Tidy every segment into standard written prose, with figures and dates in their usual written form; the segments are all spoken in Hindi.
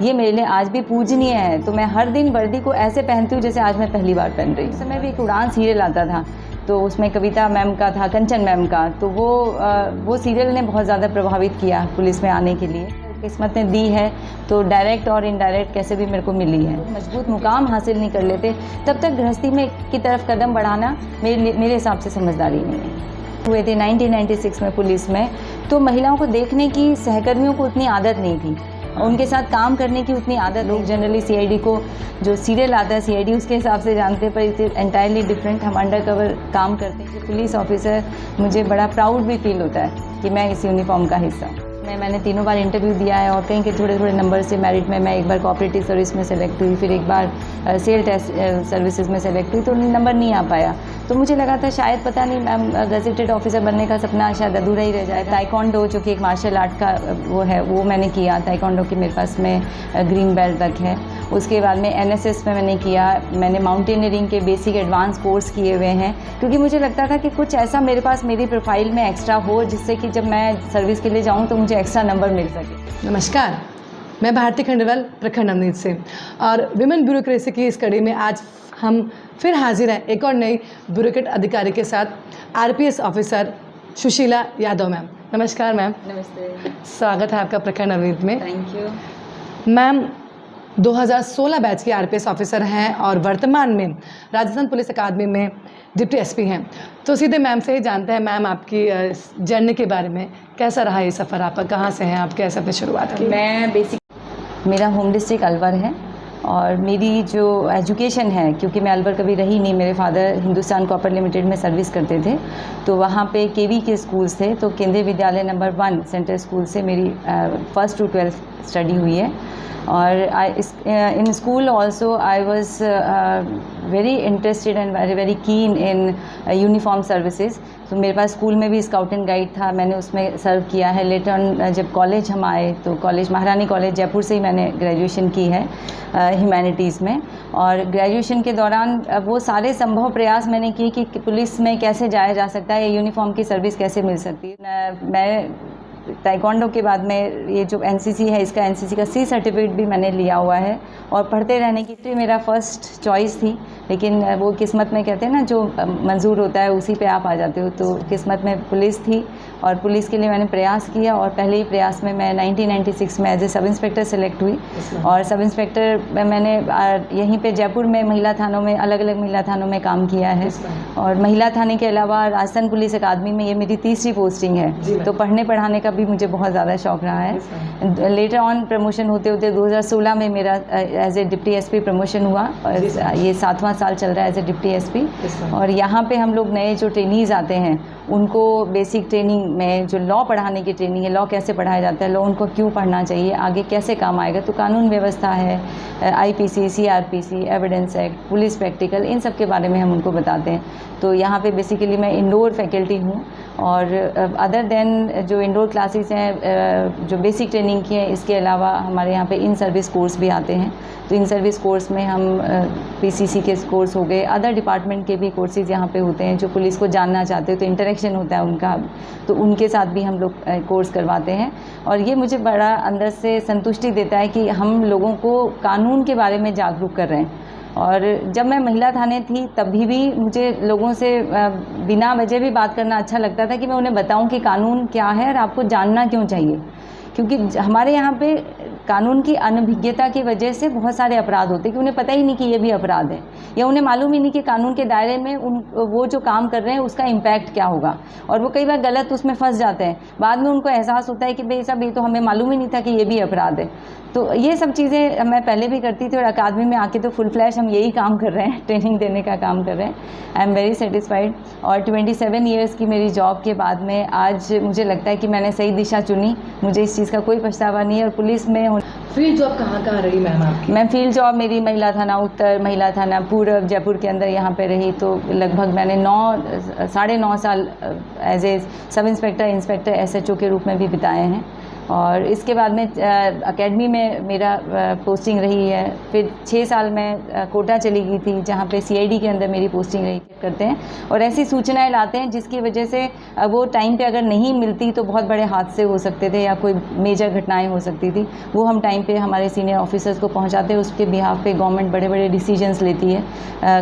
ये मेरे लिए आज भी पूजनीय है। तो मैं हर दिन वर्दी को ऐसे पहनती हूँ जैसे आज मैं पहली बार पहन रही हूँ। उस समय भी एक उड़ान सीरियल आता था, तो उसमें कविता मैम का था, कंचन मैम का, तो वो सीरियल ने बहुत ज़्यादा प्रभावित किया पुलिस में आने के लिए। किस्मत ने दी है तो डायरेक्ट और इनडायरेक्ट कैसे भी मेरे को मिली है। मजबूत मुकाम हासिल नहीं कर लेते तब तक गृहस्थी में की तरफ कदम बढ़ाना मेरे हिसाब से समझदारी नहीं है। हुए थे 1996 में पुलिस में, तो महिलाओं को देखने की सहकर्मियों को उतनी आदत नहीं थी, उनके साथ काम करने की उतनी आदत। लोग जनरली सीआईडी को जो सीरियल आता है सीआईडी उसके हिसाब से जानते हैं, पर इट इज़ एंटायरली डिफरेंट। हम अंडर कवर काम करते हैं। पुलिस ऑफिसर मुझे बड़ा प्राउड भी फील होता है कि मैं इस यूनिफॉर्म का हिस्सा हूँ। मैंने 3 बार इंटरव्यू दिया है और कहीं के थोड़े थोड़े नंबर से मेरिट में मैं एक बार कोऑपरेटिव सर्विस में सेलेक्ट हुई, फिर एक बार सेल टेस्ट सर्विसेज में सेलेक्ट हुई, तो नंबर नहीं आ पाया। तो मुझे लगा था शायद पता नहीं मैम गजेटेड ऑफिसर बनने का सपना शायद अधूरा ही रह जाए। ताइक्वांडो जो कि एक मार्शल आर्ट का वो है, वो मैंने किया। ताइक्वांडो की मेरे पास में ग्रीन बेल्ट तक है। उसके बाद में एनएसएस में मैंने किया। मैंने माउंटेनियरिंग के बेसिक एडवांस कोर्स किए हुए हैं, क्योंकि मुझे लगता था कि कुछ ऐसा मेरे पास मेरी प्रोफाइल में एक्स्ट्रा हो जिससे कि जब मैं सर्विस के लिए जाऊँ तो मुझे एक्स्ट्रा नंबर मिल सके। नमस्कार, मैं भारती खंडेलवाल प्रखंड अमरीत से, और विमेन ब्यूरोक्रेसी की इस कड़ी में आज हम फिर हाजिर हैं एक और नई ब्यूरोक्रेट अधिकारी के साथ, RPS officer Sushila Yadav ma'am. नमस्कार मैम। नमस्ते। स्वागत है आपका प्रखंड अमरीत में। थैंक यू मैम 2016 बैच की आरपीएस ऑफिसर हैं और वर्तमान में राजस्थान पुलिस अकादमी में डिप्टी एसपी हैं। तो सीधे मैम से ही जानते हैं, मैम आपकी जर्नी के बारे में, कैसा रहा ये सफ़र आपका, कहाँ से हैं आप, कैसे अपनी शुरुआत की? मैं मेरा होम डिस्ट्रिक्ट अलवर है और मेरी जो एजुकेशन है, क्योंकि मैं अलवर कभी रही नहीं, मेरे फादर हिंदुस्तान कॉपर लिमिटेड में सर्विस करते थे, तो वहाँ पे केवी के स्कूल्स थे, तो केंद्रीय विद्यालय नंबर 1 सेंट्रल स्कूल से मेरी 1st to 12th स्टडी हुई है। और in school also I was very interested and very keen in uniform services. तो मेरे पास स्कूल में भी स्काउट एंड गाइड था, मैंने उसमें सर्व किया है। लेटर ऑन जब कॉलेज हम आए तो कॉलेज महारानी कॉलेज जयपुर से ही मैंने ग्रेजुएशन की है ह्यूमैनिटीज़ मैं। और ग्रेजुएशन के दौरान वो सारे संभव प्रयास मैंने किए कि पुलिस में कैसे जाया जा सकता है, यूनिफॉर्म की सर्विस कैसे मिल सकती है। मैं ताइक्वांडो के बाद में ये जो एनसीसी है, इसका एनसीसी का सी सर्टिफिकेट भी मैंने लिया हुआ है। और पढ़ते रहने की मेरा फर्स्ट चॉइस थी, लेकिन वो किस्मत में कहते हैं ना, जो मंजूर होता है उसी पे आप आ जाते हो। तो किस्मत में पुलिस थी और पुलिस के लिए मैंने प्रयास किया, और पहले ही प्रयास में मैं 1996 में as a sub inspector select हुई। और सब इंस्पेक्टर मैंने यहीं पे जयपुर में महिला थानों में, अलग अलग महिला थानों में काम किया है। और महिला थाने के अलावा राजस्थान पुलिस अकादमी में ये मेरी तीसरी पोस्टिंग है। तो पढ़ने पढ़ाने का भी मुझे बहुत ज़्यादा शौक़ रहा है। लेटर ऑन प्रमोशन होते होते 2016 में मेरा as a deputy SP promotion हुआ, और ये 7वां साल चल रहा है एज ए डिप्टी एसपी। और यहाँ पे हम लोग नए जो ट्रेनीज़ आते हैं उनको बेसिक ट्रेनिंग में, जो लॉ पढ़ाने की ट्रेनिंग है, लॉ कैसे पढ़ाया जाता है, लॉ उनको क्यों पढ़ना चाहिए, आगे कैसे काम आएगा, तो कानून व्यवस्था है, IPC, CrPC, evidence act, police practical, इन सब के बारे में हम उनको बताते हैं। तो यहाँ पे बेसिकली मैं इंडोर फैकल्टी हूँ। और अदर देन जो इंडोर क्लासेस हैं, जो बेसिक ट्रेनिंग की है, इसके अलावा हमारे यहाँ पे इन सर्विस कोर्स भी आते हैं। तो इन सर्विस कोर्स में हम पीसीसी के कोर्स हो गए, अदर डिपार्टमेंट के भी कोर्सेज़ यहाँ पे होते हैं, जो पुलिस को जानना चाहते हो तो इंटरेक्शन होता है उनका, तो उनके साथ भी हम लोग कोर्स करवाते हैं। और ये मुझे बड़ा अंदर से संतुष्टि देता है कि हम लोगों को कानून के बारे में जागरूक कर रहे हैं। और जब मैं महिला थाने थी तभी भी मुझे लोगों से बिना वजह भी बात करना अच्छा लगता था, कि मैं उन्हें बताऊं कि कानून क्या है और आपको जानना क्यों चाहिए। क्योंकि हमारे यहाँ पे कानून की अनभिज्ञता की वजह से बहुत सारे अपराध होते हैं कि उन्हें पता ही नहीं कि ये भी अपराध है, या उन्हें मालूम ही नहीं कि कानून के दायरे में वो जो काम कर रहे हैं उसका इम्पैक्ट क्या होगा, और वो कई बार गलत उसमें फंस जाते हैं। बाद में उनको एहसास होता है कि भाई साहब, ये तो हमें मालूम ही नहीं था कि ये भी अपराध है। तो ये सब चीज़ें मैं पहले भी करती थी, और अकादमी में आके तो फुल फ्लैश हम यही काम कर रहे हैं, ट्रेनिंग देने का काम कर रहे हैं। I am very satisfied. और 27 ईयर्स की मेरी जॉब के बाद में आज मुझे लगता है कि मैंने सही दिशा चुनी, मुझे इस चीज़ का कोई पछतावा नहीं है। और पुलिस में फील्ड जॉब कहाँ रही मैम आपकी? मैं फील्ड जॉब मेरी महिला थाना उत्तर, महिला थाना पूर्व, जयपुर के अंदर यहाँ पे रही। तो लगभग मैंने 9 साढ़े 9 साल as a sub inspector, inspector, SHO के रूप में भी बिताए हैं। और इसके बाद में एकेडमी में मेरा पोस्टिंग रही है। फिर 6 साल मैं कोटा चली गई थी, जहाँ पे सीआईडी के अंदर मेरी पोस्टिंग रही करते हैं। और ऐसी सूचनाएं लाते हैं जिसकी वजह से वो टाइम पे अगर नहीं मिलती तो बहुत बड़े हादसे हो सकते थे या कोई मेजर घटनाएं हो सकती थी। वो हम टाइम पे हमारे सीनियर ऑफिसर्स को पहुंचाते हैं, उसके बिहाफ पे गवर्नमेंट बड़े बड़े डिसीजंस लेती है।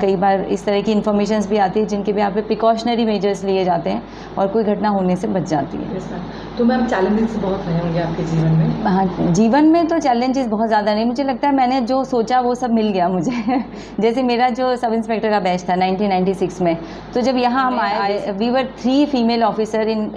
कई बार इस तरह की इन्फॉर्मेशंस भी आती है जिनके बिहाफ पे प्रिकॉशनरी मेजर्स लिए जाते हैं और कोई घटना होने से बच जाती है। तो मैम चैलेंजेस बहुत रहे होंगे आपके जीवन में? हाँ, जीवन में तो चैलेंजेस बहुत ज़्यादा नहीं, मुझे लगता है मैंने जो सोचा वो सब मिल गया मुझे। जैसे मेरा जो सब इंस्पेक्टर का बैच था 1996 में, तो जब यहाँ हम आए we were 3 female officer in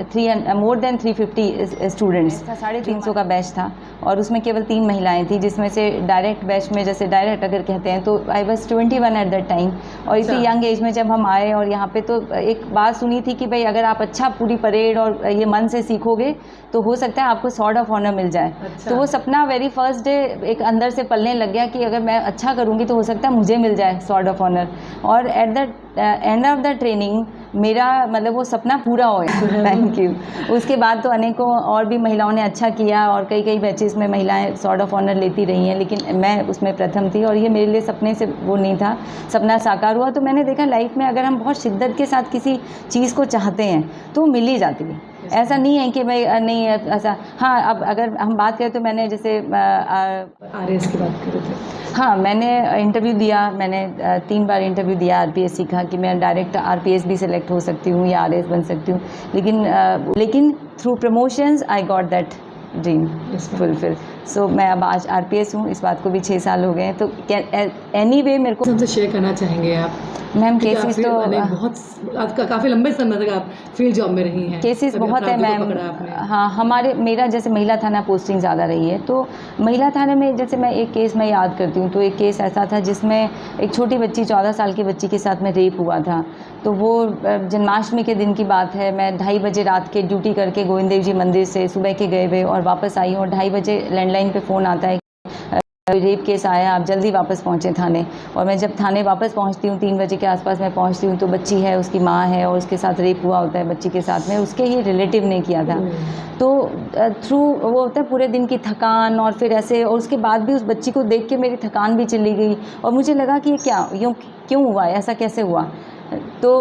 more than 350 students. 350 का बैच था और उसमें केवल 3 महिलाएं थी, जिसमें से डायरेक्ट बैच में जैसे डायरेक्ट अगर कहते हैं तो I was 21 at that time. और इसी यंग एज में जब हम आए और यहाँ पे तो एक बात सुनी थी कि भाई अगर आप अच्छा पूरी परेड और ये मन से सीखोगे तो हो सकता है आपको स्वॉर्ड ऑफ ऑनर मिल जाए। तो वो सपना वेरी फर्स्ट डे एक अंदर से पलने लग गया कि अगर मैं अच्छा करूँगी तो हो सकता है मुझे मिल जाए स्वॉर्ड ऑफ ऑनर। और at the end of the training मेरा मतलब वो सपना पूरा हो गया। Thank you. उसके बाद तो अनेकों और भी महिलाओं ने अच्छा किया और कई कई बैचेस में महिलाएं स्वॉर्ड ऑफ ऑनर लेती रही हैं, लेकिन मैं उसमें प्रथम थी और ये मेरे लिए सपने से वो नहीं था, सपना साकार हुआ। तो मैंने देखा लाइफ में अगर हम बहुत शिद्दत के साथ किसी चीज़ को चाहते हैं तो मिल ही जाती है। ऐसा नहीं है कि भाई नहीं ऐसा। हाँ, अब अगर हम बात करें तो मैंने जैसे आरएएस की बात कर रहे थे। हाँ, मैंने इंटरव्यू दिया, मैंने 3 बार इंटरव्यू दिया आरपीएससी का कि मैं डायरेक्ट आरपीएस भी सिलेक्ट हो सकती हूँ या आरएएस बन सकती हूँ, लेकिन through promotions I got that dream fulfil. So मैं अब आज आरपीएस हूँ, इस बात को भी 6 साल हो गए हैं। तो एनीवे मेरे को हमसे शेयर करना चाहेंगे आप? मैम केसेस तो बहुत आपका काफ़ी लंबे समय तक आप फील्ड जॉब में रही हैं, केसेस बहुत है मैम। हाँ, मेरा जैसे महिला थाना पोस्टिंग ज़्यादा रही है, तो महिला थाने में जैसे मैं एक केस मैं याद करती हूँ, तो एक केस ऐसा था जिसमें एक छोटी बच्ची 14 साल की बच्ची के साथ में रेप हुआ था। तो वो जन्माष्टमी के दिन की बात है, मैं 2:30 बजे रात के ड्यूटी करके गोविंद देव जी मंदिर से सुबह के गए हुए और वापस आई हूँ और 2:30 बजे लैंडलाइन पे फ़ोन आता है रेप केस आया, आप जल्दी वापस पहुँचे थाने। और मैं जब थाने वापस पहुँचती हूँ 3 बजे के आसपास मैं पहुँचती हूँ तो बच्ची है, उसकी माँ है और उसके साथ रेप हुआ होता है बच्ची के साथ में, उसके ही रिलेटिव ने किया था। तो थ्रू वो होता है पूरे दिन की थकान और फिर ऐसे, और उसके बाद भी उस बच्ची को देख के मेरी थकान भी चली गई और मुझे लगा कि ये क्यों हुआ, ऐसा कैसे हुआ। तो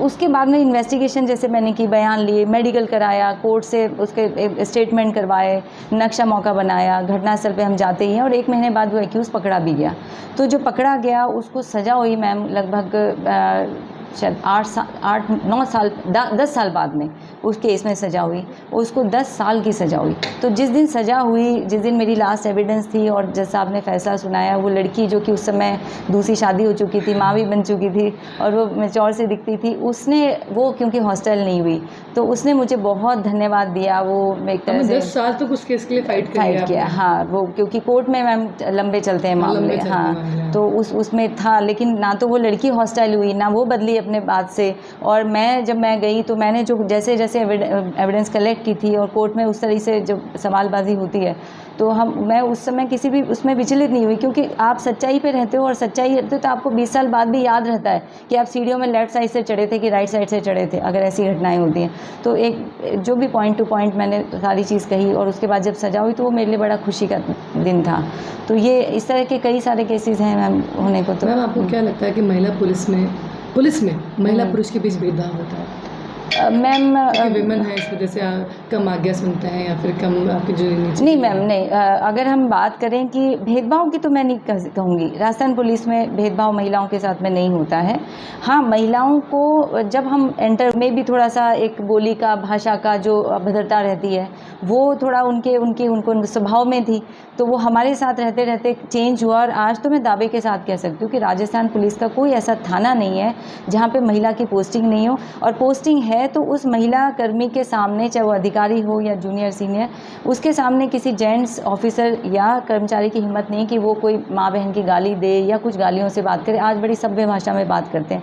उसके बाद में इन्वेस्टिगेशन जैसे मैंने की, बयान लिए, मेडिकल कराया, कोर्ट से उसके स्टेटमेंट करवाए, नक्शा मौका बनाया, घटनास्थल पे हम जाते ही हैं और 1 महीने बाद वो एक्यूज़ पकड़ा भी गया। तो जो पकड़ा गया उसको सज़ा हुई मैम लगभग शायद 8-9 साल 10 साल बाद में उस केस में सज़ा हुई, उसको 10 साल की सज़ा हुई। तो जिस दिन सज़ा हुई, जिस दिन मेरी लास्ट एविडेंस थी और जज साहब ने फैसला सुनाया, वो लड़की जो कि उस समय दूसरी शादी हो चुकी थी, माँ भी बन चुकी थी और वो मैच्योर से दिखती थी, वो क्योंकि हॉस्टल नहीं हुई तो उसने मुझे बहुत धन्यवाद दिया। वो एक तरह से 10 साल तक उस केस के लिए फाइट किया। हाँ, वो क्योंकि कोर्ट में मैम लंबे चलते हैं मामले। हाँ, तो उसमें था, लेकिन ना तो वो लड़की हॉस्टल हुई ना वो बदली अपने बात से। और जब मैं गई तो मैंने जो जैसे एविडेंस कलेक्ट की थी और कोर्ट में उस तरह से जब सवालबाजी होती है तो मैं उस समय किसी भी उसमें विचलित नहीं हुई, क्योंकि आप सच्चाई पे रहते हो और सच्चाई रहते हो तो आपको 20 साल बाद भी याद रहता है कि आप सीढ़ियों में लेफ्ट साइड से चढ़े थे कि राइट साइड से चढ़े थे, अगर ऐसी घटनाएं होती हैं। तो एक जो भी पॉइंट टू पॉइंट मैंने सारी चीज़ कही और उसके बाद जब सजा हुई तो वो मेरे लिए बड़ा खुशी का दिन था। तो ये इस तरह के कई सारे केसेस हैं मैम होने को। तो मैम आपको क्या लगता है कि महिला पुलिस में महिला पुरुष के बीच भेदभाव होता है? मैम विमेन है इस वजह से कम आज्ञा सुनते हैं या फिर कम आपकी जो नहीं मैम नहीं, अगर हम बात करें कि भेदभाव की तो मैं नहीं कहूँगी। राजस्थान पुलिस में भेदभाव महिलाओं के साथ में नहीं होता है। हाँ, महिलाओं को जब हम एंटर में भी थोड़ा सा एक बोली का भाषा का जो अभद्रता रहती है वो थोड़ा उनको स्वभाव में थी, तो वो हमारे साथ रहते रहते चेंज हुआ। और आज तो मैं दावे के साथ कह सकती हूँ कि राजस्थान पुलिस का कोई ऐसा थाना नहीं है जहाँ पे महिला की पोस्टिंग नहीं हो, और पोस्टिंग है तो उस महिला कर्मी के सामने, चाहे वो अधिकारी हो या जूनियर सीनियर, उसके सामने किसी जेंट्स ऑफिसर या कर्मचारी की हिम्मत नहीं कि वो कोई माँ बहन की गाली दे या कुछ गालियों से बात करे। आज बड़ी सभ्य भाषा में बात करते हैं।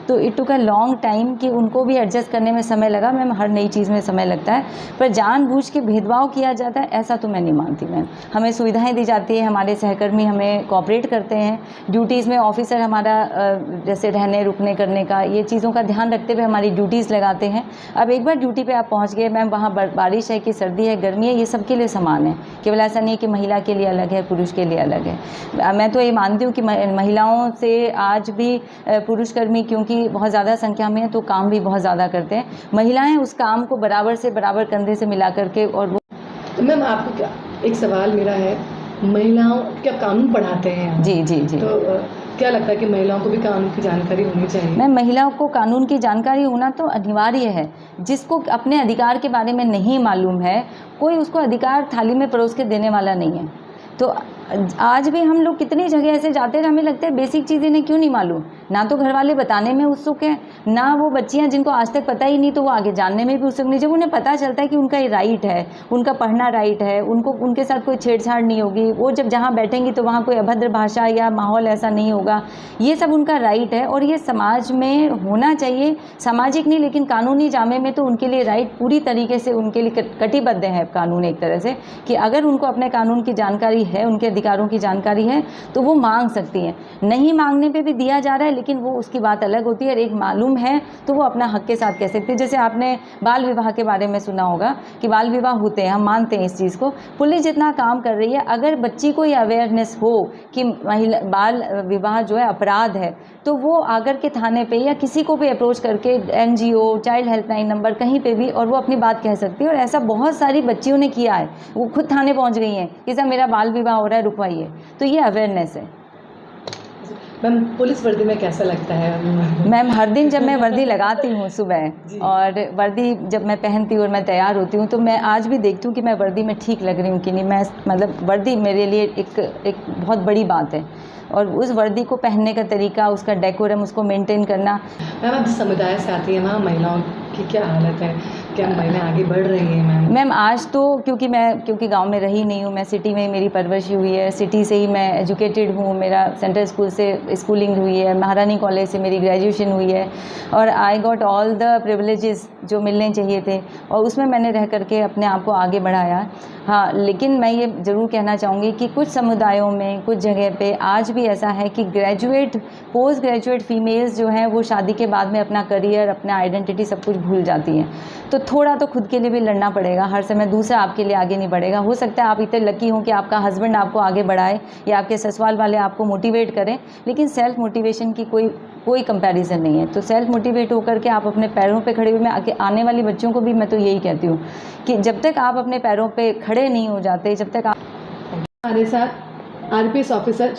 तो it took a long time कि उनको भी एडजस्ट करने में समय लगा। मैम हर नई चीज़ में समय लगता है, पर जानबूझ के भेदभाव किया जाता है ऐसा तो मैं नहीं मानती मैम। हमें सुविधाएं दी जाती है, हमारे सहकर्मी हमें कोऑपरेट करते हैं, ड्यूटीज़ में ऑफिसर हमारा जैसे रहने रुकने करने का ये चीज़ों का ध्यान रखते हुए हमारी ड्यूटीज़ लगाते हैं। अब एक बार ड्यूटी पे आप पहुंच गए मैम, वहाँ बारिश है कि सर्दी है गर्मी है ये सबके लिए समान है, केवल ऐसा नहीं कि महिला के लिए अलग है पुरुष के लिए अलग है। मैं तो ये मानती हूँ कि महिलाओं से आज भी पुरुषकर्मी क्योंकि बहुत ज़्यादा संख्या में है तो काम भी बहुत ज़्यादा करते हैं, महिलाएं उस काम को बराबर से बराबर कंधे से मिला करके। और वो मैम आपको क्या एक सवाल मेरा है, महिलाओं क्या कानून पढ़ाते हैं? जी जी जी। तो क्या लगता है कि महिलाओं को भी कानून की जानकारी होनी चाहिए? मैम महिलाओं को कानून की जानकारी होना तो अनिवार्य है। जिसको अपने अधिकार के बारे में नहीं मालूम है कोई उसको अधिकार थाली में परोस के देने वाला नहीं है। तो आज भी हम लोग कितनी जगह ऐसे जाते हैं, हमें लगता है बेसिक चीज़ इन्हें क्यों नहीं मालूम, ना तो घर वाले बताने में उत्सुक हैं, ना वो बच्चियां जिनको आज तक पता ही नहीं तो वो आगे जानने में भी उत्सुक नहीं। जब उन्हें पता चलता है कि उनका ये राइट है, उनका पढ़ना राइट है, उनको उनके साथ कोई छेड़छाड़ नहीं होगी, वो जब जहाँ बैठेंगी तो वहाँ कोई अभद्र भाषा या माहौल ऐसा नहीं होगा, ये सब उनका राइट है और ये समाज में होना चाहिए। सामाजिक नहीं लेकिन कानूनी जामे में तो उनके लिए राइट पूरी तरीके से उनके लिए कटिबद्ध है कानून एक तरह से, कि अगर उनको अपने कानून की जानकारी है, उनके अधिकारों की जानकारी है तो वो मांग सकती हैं। नहीं मांगने पे भी दिया जा रहा है लेकिन वो उसकी बात अलग होती है, और एक मालूम है तो वो अपना हक के साथ कह सकते हैं। जैसे आपने बाल विवाह के बारे में सुना होगा कि बाल विवाह होते हैं, हम मानते हैं इस चीज़ को, पुलिस जितना काम कर रही है, अगर बच्ची को ये अवेयरनेस हो कि महिला बाल विवाह जो है अपराध है तो वो आकर के थाने पे या किसी को भी अप्रोच करके NGO चाइल्ड हेल्पलाइन नंबर कहीं पे भी और वो अपनी बात कह सकती है। और ऐसा बहुत सारी बच्चियों ने किया है, वो खुद थाने पहुंच गई हैं कि सर मेरा बाल विवाह हो रहा है रुकवाइए। तो ये अवेयरनेस है। मैम पुलिस वर्दी में कैसा लगता है? मैम हर दिन जब मैं वर्दी लगाती हूँ सुबह और वर्दी जब मैं पहनती हूँ और मैं तैयार होती हूँ तो मैं आज भी देखती हूँ कि मैं वर्दी में ठीक लग रही हूँ कि नहीं। मैं मतलब वर्दी मेरे लिए एक बहुत बड़ी बात है और उस वर्दी को पहनने का तरीका, उसका डेकोरम, उसको मेंटेन करना। मैम आप जिस समुदाय से आती हैं वहाँ महिलाओं की क्या हालत है, क्या महिलाएं आगे बढ़ रही हैं? मैम आज तो क्योंकि गांव में रही नहीं हूँ, मैं सिटी में मेरी परवरिश हुई है, सिटी से ही मैं एजुकेटेड हूँ, मेरा सेंट्रल स्कूल से स्कूलिंग हुई है, महारानी कॉलेज से मेरी ग्रेजुएशन हुई है और I got all the privileges जो मिलने चाहिए थे और उसमें मैंने रह करके अपने आप को आगे बढ़ाया। हाँ, लेकिन मैं ये ज़रूर कहना चाहूँगी कि कुछ समुदायों में कुछ जगह पे आज भी ऐसा है कि ग्रेजुएट पोस्ट ग्रेजुएट फीमेल्स जो हैं वो शादी के बाद में अपना करियर, अपना आइडेंटिटी सब कुछ भूल जाती हैं। तो थोड़ा तो खुद के लिए भी लड़ना पड़ेगा, हर समय दूसरा आपके लिए आगे नहीं बढ़ेगा। हो सकता है आप इतने लकी हों कि आपका हस्बैंड आपको आगे बढ़ाए या आपके ससुराल वाले आपको मोटिवेट करें, लेकिन सेल्फ मोटिवेशन की कोई कंपैरिजन नहीं है। तो सेल्फ मोटिवेट होकर के आप अपने पैरों पे खड़े हुए, मैं आने वाली बच्चियों को भी मैं तो यही कहती हूँ कि जब तक आप अपने पैरों पे खड़े नहीं हो जाते, जब तक आप। हमारे साथ RPS officer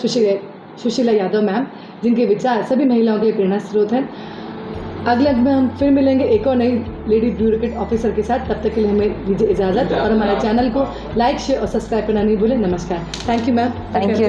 Sushila Yadav ma'am, जिनके विचार सभी महिलाओं के लिए प्रेरणा स्रोत हैं। अगले में हम फिर मिलेंगे एक और नई लेडी ब्यूरोक्रेट ऑफिसर के साथ। तब तक के लिए हमें दीजिए इजाज़त और हमारे चैनल को लाइक शेयर और सब्सक्राइब करना नहीं भूलें। नमस्कार। Thank you ma'am. Thank you.